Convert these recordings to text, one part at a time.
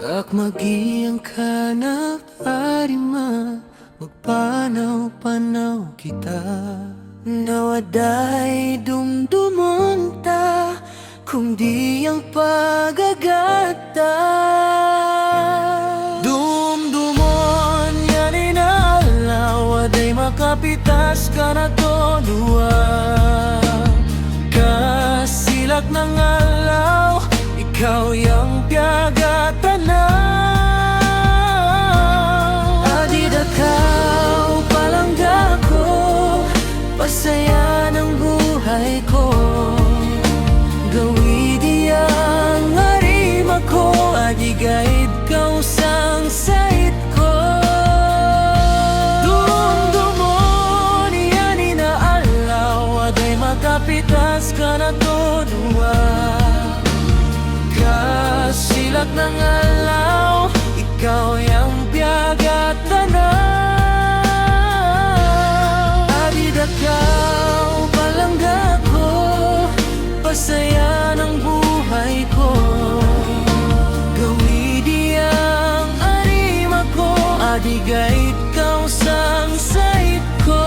Takmagiyang ka na parima, magpanaw-panaw kita. Nawaday dumdumon ta, kung di ang pagagata. Dumdumon yan inalaw, waday makapitas ka na to duwa. Kasilak ng alaw, ikaw yang piyagata na. Adidakaw palangga ko, pasaya ng buhay ko. Gawidi ang harima ko, adigayid kaw sang sait ko. Dumdumon yan inaalaw, aday makapitas ka na to duwa. Kasilak ng alaw, ikaw yang piyagata na. Adidakaw palangga ko, pasaya ng buhay ko. Gawidi ang arima ko, adigayid kaw sang sait ko.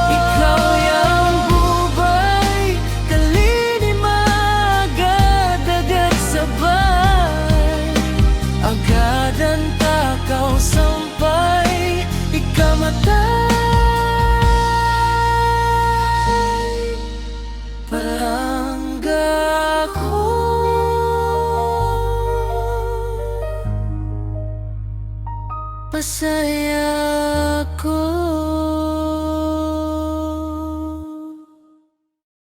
Ikaw yang bubay, kalini magadagat sabay. Agadan takaw sampay, ikamatay. Palangga ko, pasaya